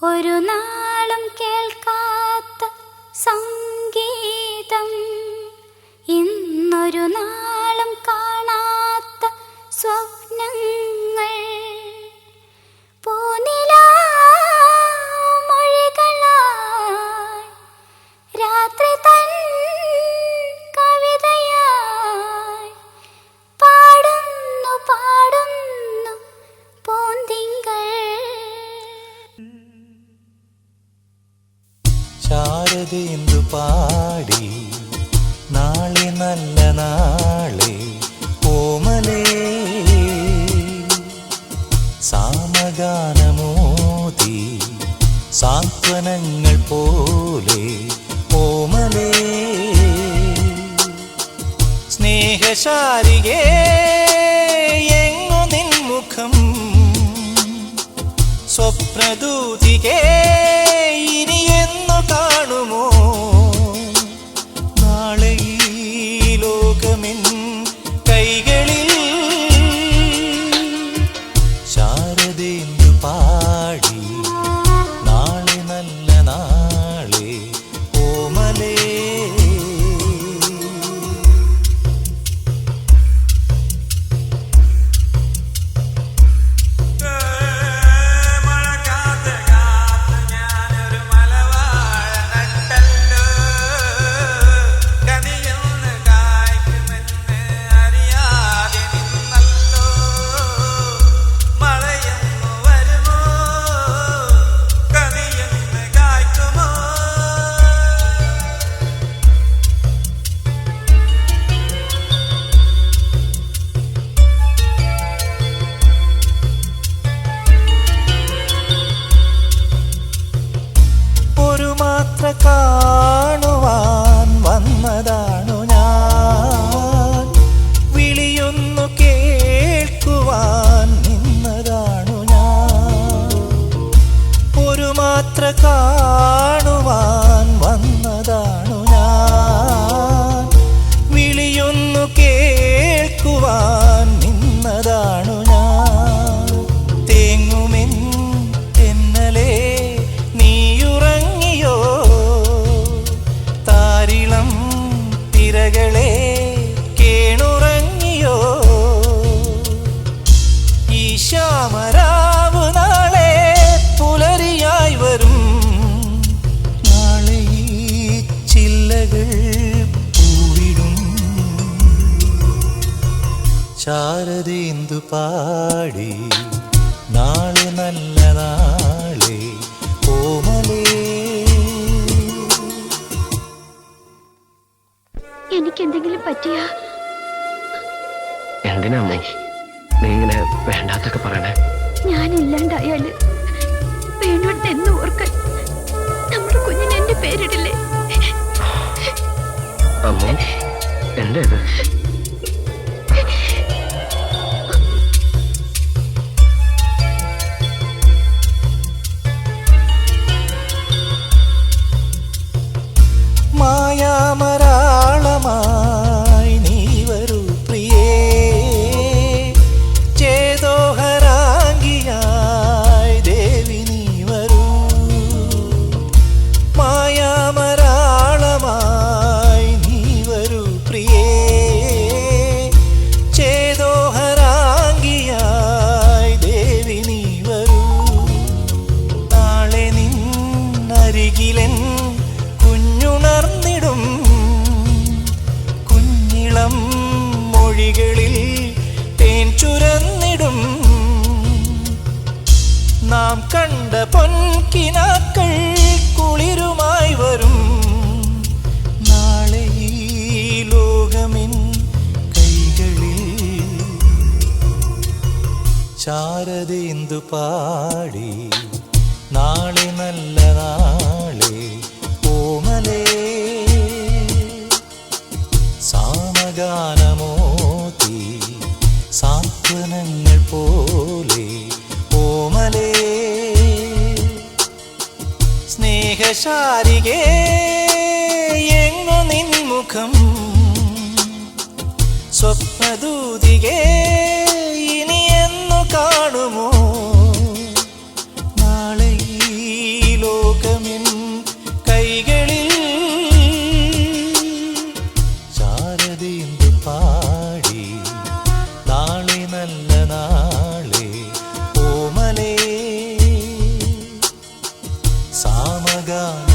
ഒരു നാളും കേൾക്കാത്ത സംഗീതം, ഇന്നൊരു നാളും കാണാത്ത സ്വപ്നങ്ങൾ, പൂനിലാമൊഴികളായി രാത്രി തൻ കവിതയായി പാടുന്നു പാടുന്നു പൂന്തിങ്കൾ. ശാരദേന്ദു പാടി നാളെ നല്ല നാളെ ഓമലേ, സാമഗാനമോതി സാന്ത്വനങ്ങൾ പോലെ ഓമലേ, സ്നേഹശാരികേ എങ്ങു നിൻ മുഖം, സ്വപ്നദൂതികേ ഇനി എന്നു കാണുമോ നാളെ ഈ ലോകമെൻ കൈകളിൽ. ശാരദേന്ദു പാടി നാളെ നല്ല നാളെ ഓമലേ. കാണുവാൻ വന്നതാണു ഞാൻ, വിളിയൊന്നു കേൾക്കുവാൻ നിന്നതാണു ഞാൻ. ഒരു മാത്ര കാണുവാൻ വന്നതാണു ഞാൻ, വിളിയൊന്നു കേൾക്കുവാൻ നിന്നതാണു ഞാൻ. തേങ്ങുമെൻ തെന്നലേ നീയുറങ്ങിയോ, താരിളം തിരകളെ കേണുറങ്ങിയോ. ഈ ശ്യാമരാവ് നാളെ പുലരിയായി വരും, നാളെ ഈ ചില്ലകൾ പൂവിടും. ശാരദേന്ദു പാടി നാളെ നല്ല നാളെ ഓമലേ. എനിക്കെന്തെങ്കിലും പറ്റിയാ? എന്തിനാ നീ ഇങ്ങനെ വേണ്ടാത്തൊക്കെ പറയണേ? ഞാനില്ലാണ്ടായാല് വേണോട്ട് എന്ന് ഓർക്കാൻ നമ്മുടെ കുഞ്ഞിന് എന്റെ പേരിടില്ലേ? അമ്മോ, എന്താ ഇത്? മായാമരാളമായി നീ വരൂ പ്രിയേ, ചേതോഹരാംഗിയായി ദേവി നീ വരൂ. മായാമരാളമായി നീ വരൂ പ്രിയേ, ചേതോഹരാംഗിയായി ദേവി നീ വരൂ. നാളെ നിന്നരികിലെൻ കുഞ്ഞുണർന്നിടും, കുഞ്ഞിളം മൊഴികളിൽ തേൻ ചുരന്നിടും. നാം കണ്ട പൊൻകിനാക്കൾ കുളിരുമായി വരും, നാളെ ഈ ലോകമെൻ കൈകളിൽ. ശാരദേന്ദു പാടി നാളെ നല്ല നാളെ ഓമലേ, സാമഗാനമോതി സാന്ത്വനങ്ങൾ പോലെ ഓമലേ, സ്നേഹശാരികേ എങ്ങു നിൻ മുഖം, സ്വപ്നദൂതികേ ഇനി എന്നു കാണുമോ നാളെ ഈ ഞാൻ